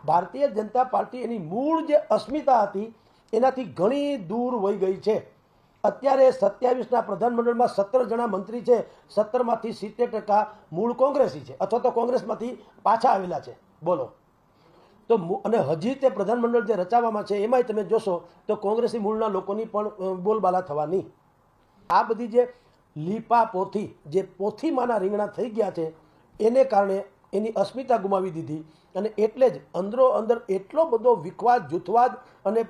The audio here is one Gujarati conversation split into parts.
ભારતીય જનતા પાર્ટી એની મૂળ જે અસ્મિતા હતી એનાથી ઘણી દૂર વહી ગઈ છે। અત્યારે 27ના પ્રધાનમંડળમાં 17 જણા મંત્રી છે, 17માંથી 70% મૂળ કોંગ્રેસી છે અથવા તો કોંગ્રેસમાંથી પાછા આવેલા છે। બોલો તો અને હજી તે પ્રધાનમંડળ જે રચાવવામાં છે એમાંય તમે જોશો તો કોંગ્રેસી મૂળના લોકોની પણ બોલબાલા થવાની। આ બધી જે લીપા પોથી જે પોથીમાંના રીંગણા થઈ ગયા છે એને કારણે એની અસ્મિતા ગુમાવી દીધી અને એટલે જ અંદરો અંદર એટલો બધો વિખવાદ જૂથવાદ અને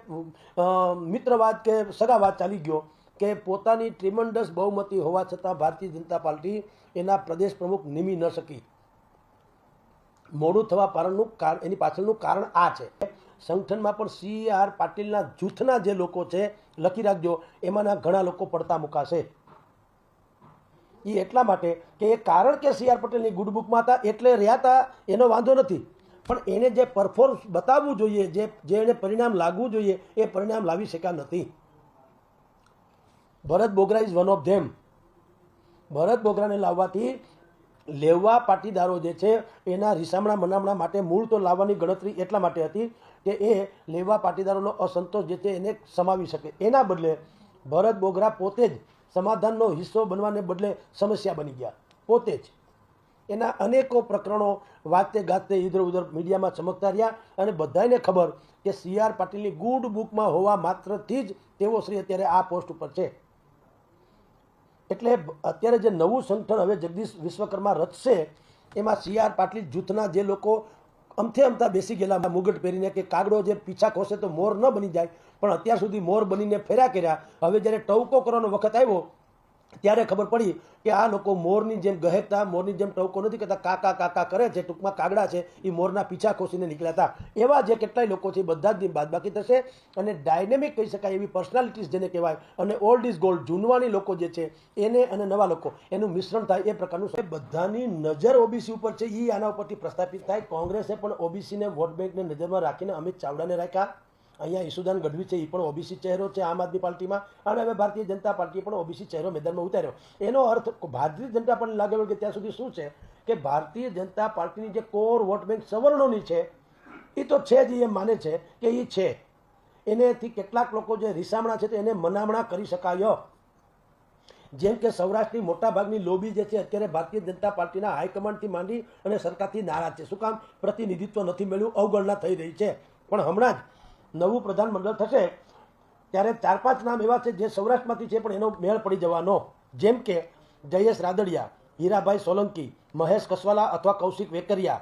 મિત્રવાદ કે સગાવાદ ચાલી ગયો કે પોતાની ટ્રીમન્ડસ બહુમતી હોવા છતાં ભારતીય જનતા પાર્ટી એના પ્રદેશ પ્રમુખ નિમી ન શકી। મોડું થવા પારણનું એની પાછળનું કારણ આ છે। સંગઠનમાં પણ CR પાટીલના જૂથના જે લોકો છે લખી રાખજો, એમાંના ઘણા લોકો પડતા મુકાશે। એ એટલા માટે કે એ કારણ કે CR પટેલની ગુડ બુકમાં હતા એટલે રહ્યા હતા એનો વાંધો નથી, પણ એને જે પરફોર્મન્સ બતાવવું જોઈએ, જે એને પરિણામ લાગવું જોઈએ એ પરિણામ લાવી શક્યા નથી। Bharat Bogra is one of them. Bharat બોગરાને લાવવાથી લેવા પાટીદારો જે છે એના રીસામણા મનામણા માટે મૂળ તો લાવવાની ગણતરી એટલા માટે હતી કે એ લેવા પાટીદારોનો અસંતોષ જે છે એને સમાવી શકે। એના બદલે ભરત બોગરા પોતે જ સમાધાનનો હિસ્સો બનવાને બદલે સમસ્યા બની ગયા। પોતે જ એના અનેકો પ્રકરણો વાતે ગાતે ઇધર ઉધર મીડિયામાં ચમકતા રહ્યા અને બધાને ખબર કે CR પાટીલની ગુડ બુકમાં હોવા માત્રથી જ તેઓ શ્રી અત્યારે આ પોસ્ટ ઉપર છે। એટલે અત્યારે જે નવું સંગઠન હવે જગદીશ વિશ્વકર્મા રચશે એમાં CR પાટીલ જૂથના જે લોકો અમથા બેસી ગયેલા મુગટ પહેરીને કે કાગડો જે પીછા ખોસે તો મોર ન બની જાય, પણ અત્યાર સુધી મોર બનીને ફેર્યા કર્યા, હવે જ્યારે ટવકો કરવાનો વખત આવ્યો ત્યારે ખબર પડી કે આ લોકો મોરની જેમ ગહેકતા, મોરની જેમ ટવકો નથી કરતા, કાકા કાકા કરે છે, ટૂંકમાં કાગડા છે એ મોરના પીછા ખોસીને નીકળ્યા હતા। એવા જે કેટલાય લોકો છે બધા જ બાદબાકી થશે અને ડાયનેમિક કહી શકાય એવી પર્સનાલિટીઝ જેને કહેવાય અને ઓલ્ડ ઇઝ ગોલ્ડ જૂનવાણી લોકો જે છે એને અને નવા લોકો એનું મિશ્રણ થાય એ પ્રકારનું બધાની નજર OBC ઉપર છે એ આના ઉપરથી પ્રસ્થાપિત થાય। કોંગ્રેસે પણ OBCને વોટ બેંકને નજરમાં રાખીને અમિત ચાવડાને રાખ્યા। અહીંયા ઈસુદાન ગઢવી છે એ પણ OBC ચહેરો છે આમ આદમી પાર્ટીમાં, અને હવે ભારતીય જનતા પાર્ટીએ પણ OBC ચહેરો મેદાનમાં ઉતાર્યો। એનો અર્થ ભારતીય જનતા પાર્ટી લાગે કે ત્યાં સુધી શું છે કે ભારતીય જનતા પાર્ટીની જે કોર વોટ બેંક સવર્ણોની છે એ તો છે જ, એ માને છે કે એ છે, એનેથી કેટલાક લોકો જે રીસામણા છે એને મનામણા કરી શકાય। જેમ કે સૌરાષ્ટ્રની મોટાભાગની લોબી જે છે અત્યારે ભારતીય જનતા પાર્ટીના હાઈકમાન્ડથી માંડી અને સરકારથી નારાજ છે। શું કામ? પ્રતિનિધિત્વ નથી મળ્યું, અવગણના થઈ રહી છે। પણ હમણાં જ નવું પ્રધાનમંડળ થશે ત્યારે 4-5 નામ એવા છે જે સૌરાષ્ટ્રમાંથી છે પણ એનો મેળ પડી જવાનો, જેમ કે જયેશ રાદડિયા, હીરાભાઈ સોલંકી, મહેશ કસવાલા અથવા કૌશિક વેકરિયા,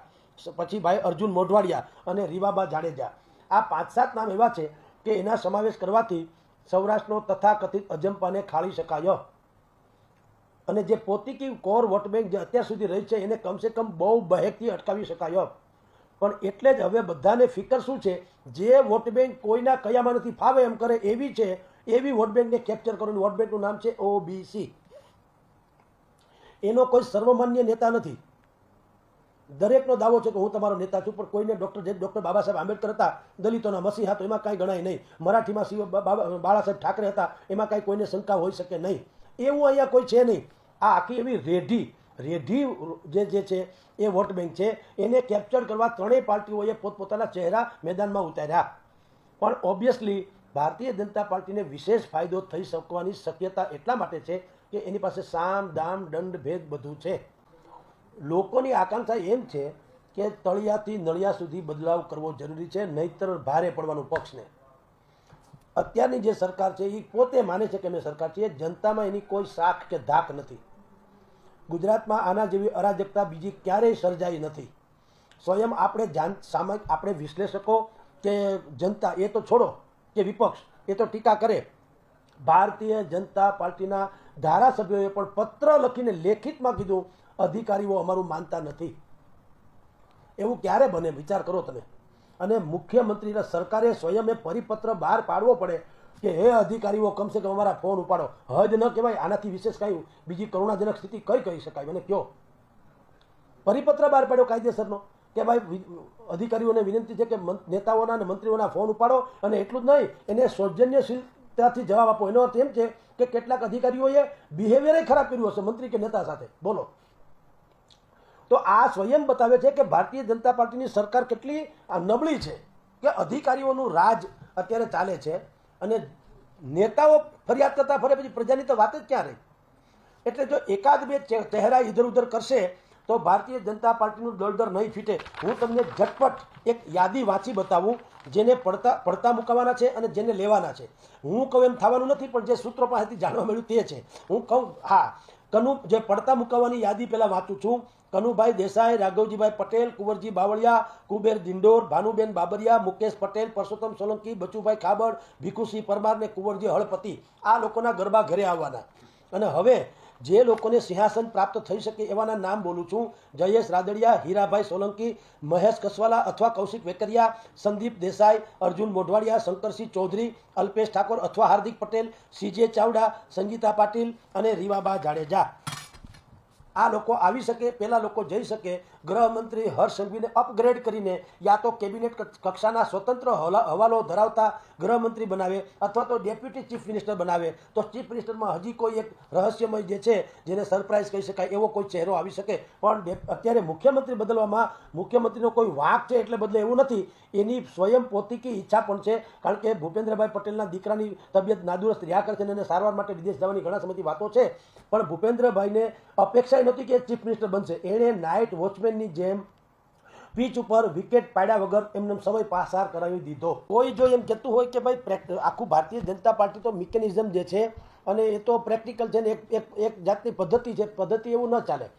પછી ભાઈ અર્જુન મોઢવાડિયા અને રીવાબા જાડેજા। આ 5-7 નામ એવા છે કે એના સમાવેશ કરવાથી સૌરાષ્ટ્રનો તથાકથિત અજંપાને ખાળી શકાય અને જે પોતીકી કોર વોટ બેંક જે અત્યાર સુધી રહી છે એને કમસે કમ બહુ બહેકથી અટકાવી શકાય। પણ એટલે જ હવે બધાને ફિકર શું છે, જે વોટ બેંક કોઈના કયામાં નથી ફાવે એમ કરે એવી છે, એવી વોટ બેંકને કેપ્ચર કરવાની વોટ બેંકનું નામ છે OBC। એનો કોઈ સર્વમાન્ય નેતા નથી। દરેકનો દાવો છે કે હું તમારો નેતા છું, પણ કોઈને ડૉક્ટર બાબા સાહેબ આંબેડકર હતા દલિતોના મસીહા તો એમાં કાંઈ ગણાય નહીં, મરાઠીમાં બાળા સાહેબ ઠાકરે હતા એમાં કાંઈ કોઈને શંકા હોઈ શકે નહીં, એવું અહીંયા કોઈ છે નહીં। આ આખી એવી રેઢી જે છે એ વોટ બેંક છે, એને કેપ્ચર કરવા ત્રણેય પાર્ટીઓએ પોતપોતાના ચહેરા મેદાનમાં ઉતાર્યા। પણ ઓબ્વિયસલી ભારતીય જનતા પાર્ટીને વિશેષ ફાયદો થઈ શકવાની શક્યતા એટલા માટે છે કે એની પાસે સામ દામ દંડ ભેદ બધું છે। લોકોની આકાંક્ષા એમ છે કે તળિયાથી નળિયા સુધી બદલાવ કરવો જરૂરી છે, નહીતર ભારે પડવાનું પક્ષને। અત્યારની જે સરકાર છે એ પોતે માને છે કે અમે સરકાર છીએ, જનતામાં એની કોઈ શાખ કે ધાક નથી। ગુજરાતમાં આના જેવી અરાજકતા બીજી ક્યારેય સર્જાઈ નથી। સ્વયં આપણે વિશ્લેષકો કે જનતા એ તો છોડો કે વિપક્ષ એ તો ટીકા કરે, ભારતીય જનતા પાર્ટીના ધારાસભ્યોએ પણ પત્ર લખીને લેખિતમાં કીધું અધિકારીઓ અમારું માનતા નથી। એવું ક્યારે બને? વિચાર કરો તમે। અને મુખ્યમંત્રીના સરકારે સ્વયં પરિપત્ર બહાર પાડવો પડે કે હે અધિકારીઓ કમસે કમ અમારા ફોન ઉપાડો। હદ ન કહેવાય? આનાથી વિશેષ કાંઈ બીજી કરુણાજનક સ્થિતિ કઈ કહી શકાય? મને કયો। પરિપત્ર બહાર પાડ્યો કાયદેસરનો કે ભાઈ અધિકારીઓને વિનંતી છે કે નેતાઓના અને મંત્રીઓના ફોન ઉપાડો, અને એટલું જ નહીં એને સૌજન્યશીલતાથી જવાબ આપો। એનો અર્થ એમ છે કે કેટલાક અધિકારીઓએ બિહેવિયર ખરાબ કર્યું હશે મંત્રી કે નેતા સાથે, બોલો। તો આ સ્વયં બતાવે છે કે ભારતીય જનતા પાર્ટીની સરકાર કેટલી નબળી છે, કે અધિકારીઓનું રાજ અત્યારે ચાલે છે અને નેતાઓ ફરિયાદ કરતા ફરે, પછી પ્રજાની તો વાત જ ક્યાં રહી. એટલે જો એકાદ બે ચહેરા ઇધર ઉધર કરશે તો ભારતીય જનતા પાર્ટીનું દળદર નહીં ફીટે. હું તમને ઝટપટ એક યાદી વાંચી બતાવું જેને પડતા મુકાવાના છે અને જેને લેવાના છે. હું કહું એમ થવાનું નથી, પણ જે સૂત્રો પાસેથી જાણવા મળ્યું તે છે. હું કહું જે પડતા મુકાવવાની યાદી પહેલાં વાંચું છું. કનુભાઈ દેસાઈ, રાઘવજીભાઈ પટેલ, કુંવરજી બાવળિયા, કુબેર દિંડોર, ભાનુબેન બાબરિયા, મુકેશ પટેલ, પરસોત્તમ સોલંકી, બચુભાઈ ખાબડ, ભીખુસિંહ પરમાર ને કુંવરજી હળપતિ. આ લોકોના ગરબા ઘરે આવવાના. અને હવે જે લોકોને સિંહાસન પ્રાપ્ત થઈ શકે એવાના નામ બોલું છું. જયેશ રાદડિયા, હીરાભાઈ સોલંકી, મહેશ કસવાલા અથવા કૌશિક વેકરિયા, સંદીપ દેસાઈ, અર્જુન મોઢવાડિયા, શંકરસિંહ ચૌધરી, અલ્પેશ ઠાકોર અથવા હાર્દિક પટેલ, સીજે ચાવડા, સંગીતા પાટીલ અને રીવાબા જાડેજા. આ લોકો આવી શકે, પેલા લોકો જઈ શકે. ગૃહમંત્રી હર્ષ સંઘવીને અપગ્રેડ કરીને યા તો કેબિનેટ કક્ષાના સ્વતંત્ર હવાલો ધરાવતા ગૃહમંત્રી બનાવે અથવા તો ડેપ્યુટી ચીફ મિનિસ્ટર બનાવે. તો ચીફ મિનિસ્ટરમાં હજી કોઈ એક રહસ્યમય જે છે જેને સરપ્રાઇઝ કહી શકાય એવો કોઈ ચહેરો આવી શકે. પણ અત્યારે મુખ્યમંત્રી બદલવામાં મુખ્યમંત્રીનો કોઈ વાંક છે એટલે બદલે એવું નથી, એની સ્વયં પોતીકી ઈચ્છા પણ છે. કારણ કે ભૂપેન્દ્રભાઈ પટેલના દીકરાની તબિયત નાદુરસ્ત રહ્યા કરે છે અને સારવાર માટે વિદેશ જવાની ઘણા સમયથી વાતો છે. પણ ભૂપેન્દ્રભાઈને અપેક્ષા નથી કે ચીફ મિનિસ્ટર બનશે. એણે નાઇટ વોચમેનની જેમ પીચ ઉપર વિકેટ પાડ્યા વગર એમને સમય પાસાર કરાવી દીધો. કોઈ જો એમ કહેતું હોય કે ભાઈ આખું ભારતીય જનતા પાર્ટી તો મિકેનિઝમ જે છે અને એ તો પ્રેક્ટિકલ છે ને એક જાતની પદ્ધતિ છે, પદ્ધતિ એવું ન ચાલે.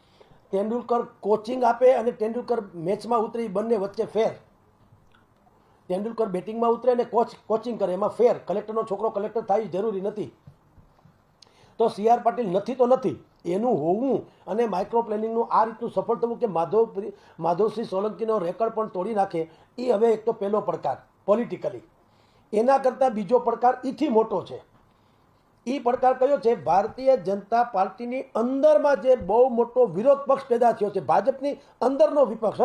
તેંડુલકર કોચિંગ આપે અને તેંડુલકર મેચમાં ઉતરે, બંને વચ્ચે ફેર. તેંડુલકર બેટિંગમાં ઉતરે અને કોચિંગ કરે, એમાં ફેર. કલેક્ટરનો છોકરો કલેક્ટર થાય જરૂરી નથી. તો CR પાટીલ નથી તો નથી, એનું હોવું અને માઇક્રો પ્લેનિંગનું આ રીતનું સફળ થવું કે માધવસિંહ સોલંકીનો રેકર્ડ પણ તોડી નાખે, એ હવે એક તો પહેલો પડકાર પોલિટિકલી. એના કરતાં બીજો પડકાર એથી મોટો છે. એ પડકાર કયો છે? ભારતીય જનતા પાર્ટીની અંદરમાં જે બહુ મોટો વિરોધ પક્ષ પેદા થયો છે, ભાજપની અંદરનો વિપક્ષ,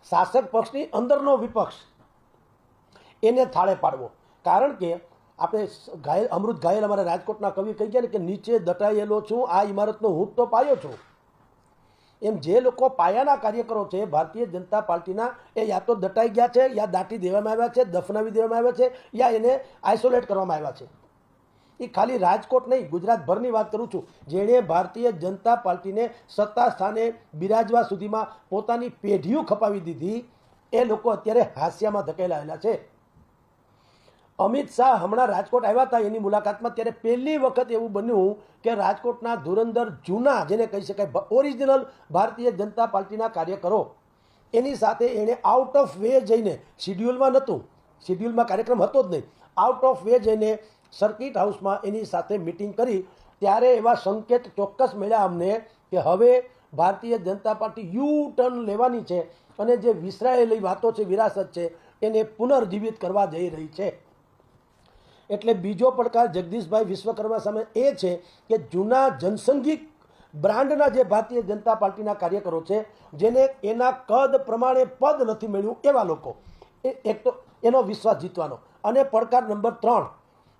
શાસક પક્ષની અંદરનો વિપક્ષ, એને થાળે પાડવો. કારણ કે આપણે અમૃત ઘાયલ અમારા રાજકોટના કવિ કહી ગયા ને કે નીચે દટાયેલો છું, આ ઇમારતનો હું તો પાયો છું. એમ જે લોકો પાયાના કાર્યકરો છે ભારતીય જનતા પાર્ટીના, એ યા તો દટાઈ ગયા છે, યા દાટી દેવામાં આવ્યા છે, દફનાવી દેવામાં આવ્યા છે, યા એને આઇસોલેટ કરવામાં આવ્યા છે. એ ખાલી રાજકોટ નહીં, ગુજરાતભરની વાત કરું છું. જેણે ભારતીય જનતા પાર્ટીને સત્તા સ્થાને બિરાજવા સુધીમાં પોતાની પેઢીઓ ખપાવી દીધી, એ લોકો અત્યારે હાસ્યામાં ધકેલાયેલા છે. અમિત શાહ હમણાં રાજકોટ આવ્યા હતા, એની મુલાકાતમાં ત્યારે પહેલી વખત એવું બન્યું કે રાજકોટના ધુરંધર જૂના, જેને કહી શકાય ઓરિજિનલ ભારતીય જનતા પાર્ટીના કાર્યકરો, એની સાથે એણે આઉટ ઓફ વે જઈને, શિડ્યુલમાં નહોતું, શિડ્યુલમાં કાર્યક્રમ હતો જ નહીં, આઉટ ઓફ વે જઈને સર્કિટ હાઉસમાં એની સાથે મિટિંગ કરી. ત્યારે એવા સંકેત ચોક્કસ મળ્યા અમને કે હવે ભારતીય જનતા પાર્ટી યુ-ટર્ન લેવાની છે અને જે વિસરાયેલી વાતો છે, વિરાસત છે, એને પુનર્જીવિત કરવા જઈ રહી છે. એટલે બીજો પડકાર જગદીશભાઈ વિશ્વકર્મા સામે એ છે કે જૂના જનસંઘી બ્રાન્ડના જે ભારતીય જનતા પાર્ટીના કાર્યકરો છે, જેને એના કદ પ્રમાણે પદ નથી મળ્યું, એવા લોકો, એક તો એનો વિશ્વાસ જીતવાનો. અને પડકાર નંબર 3,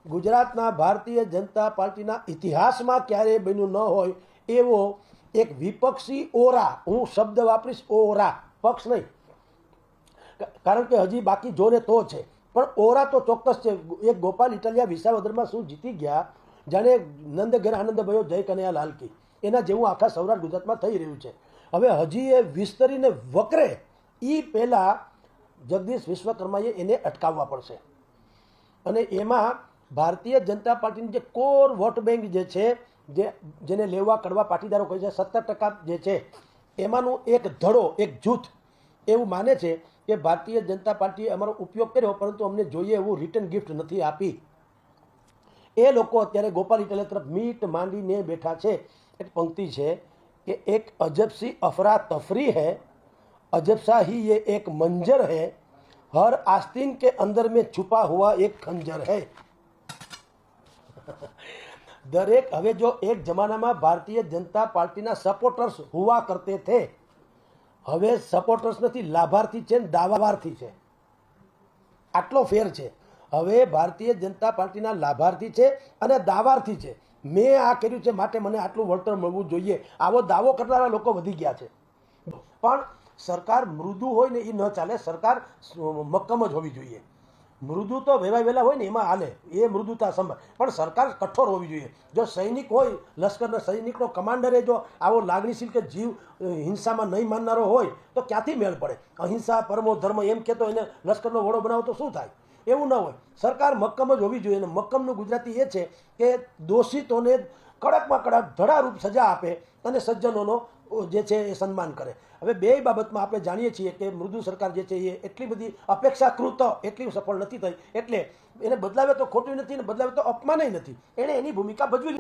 ગુજરાતના ભારતીય જનતા પાર્ટીના ઇતિહાસમાં ક્યારેય બન્યું ન હોય એવો એક વિપક્ષી ઓરા, હું શબ્દ વાપરીશ ઓરા, પક્ષ નહીં, કારણ કે હજી બાકી જોને તો છે, પણ ઓરા તો ચોક્કસ છે. એક ગોપાલ ઇટાલિયા વિસાવદરમાં શું જીતી ગયા, જાણે નંદ ઘેર આનંદ ભયો જય કનૈયા લાલ કી, એના જેવું આખા સૌરાષ્ટ્ર ગુજરાતમાં થઈ રહ્યું છે. હવે હજી એ વિસ્તરીને વકરે એ પહેલાં જગદીશ વિશ્વકર્માએ એને અટકાવવા પડશે. અને એમાં ભારતીય જનતા પાર્ટીની જે કોર વોટ બેંક જે છે, જેને લેવા કડવા પાટીદારો કહે છે, 70% જે છે, એમાંનું એક ધડો, એક જૂથ એવું માને છે કે ભારતીય જનતા પાર્ટીએ અમારો ઉપયોગ કર્યો પરંતુ અમને જોઈએ એવું રિટર્ન ગિફ્ટ નથી આપી. એ લોકો અત્યારે ગોપાલ ઇટાલિયા તરફ મીટ માંડીને બેઠા છે. એક પંક્તિ છે કે એક અજબ સી અફરા તફરી है, अजब सा ही ये एक मंजर है, हर आस्तीन के अंदर में छुपा हुआ एक खंजर है. દરેક હવે જો એક જમાનામાં ભારતીય જનતા પાર્ટીના સપોર્ટર્સ હુવા કરતે થે, હવે સપોર્ટર્સ નથી, લાભાર્થી છે, દાવાર્થી છે. આટલો ફેર છે. હવે ભારતીય જનતા પાર્ટીના લાભાર્થી છે અને દાવાર્થી છે. મેં આ કર્યું છે માટે મને આટલું વળતર મળવું જોઈએ, આવો દાવો કરનારા લોકો વધી ગયા છે. પણ સરકાર મૃદુ હોય ને એ ન ચાલે, સરકાર મક્કમ જ હોવી જોઈએ. મૃદુ તો વેવાય વેલા હોય ને એમાં હાલે, એ મૃદુતા સંભાળ, પણ સરકાર કઠોર હોવી જોઈએ. જો સૈનિક હોય, લશ્કરના સૈનિકનો કમાન્ડરે જો આવો લાગણીશીલ કે જીવ હિંસામાં નહીં માનનારો હોય તો ક્યાંથી મેળ પડે? અહિંસા પરમો ધર્મ એમ કહેતો એને લશ્કરનો વડો બનાવો તો શું થાય? એવું ન હોય. સરકાર મક્કમ જ હોવી જોઈએ. અને મક્કમનું ગુજરાતી એ છે કે દોષિતોને કડકમાં કડક ધડારૂપ સજા આપે અને સજ્જનોનો જે છે એ સન્માન કરે. હવે બે બાબતમાં આપણે જાણીએ છીએ કે મૃદુ સરકાર જે છે એ એટલી બધી અપેક્ષાકૃત એટલી સફળ નથી થઈ, એટલે એને બદલાવે તો ખોટું નથી ને બદલાવે તો અપમાનય નથી. એણે એની ભૂમિકા ભજવી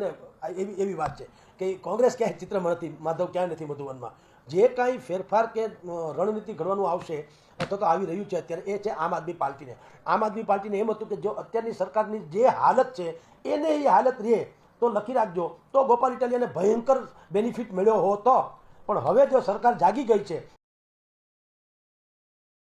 એવી વાત છે કે કોંગ્રેસ ક્યાંય ચિત્રમાં નથી, માધવ ક્યાંય નથી મધુવનમાં. જે કાંઈ ફેરફાર કે રણનીતિ ઘડવાનું આવશે અથવા તો આવી રહ્યું છે અત્યારે, એ છે આમ આદમી પાર્ટીને. આમ આદમી પાર્ટીને એમ હતું કે જો અત્યારની સરકારની જે હાલત છે એને એ હાલત રહે તો લખી રાખજો, તો ગોપાલ ઇટાલિયાને ભયંકર બેનિફિટ મળ્યો હોત. પણ હવે જો સરકાર જાગી ગઈ છે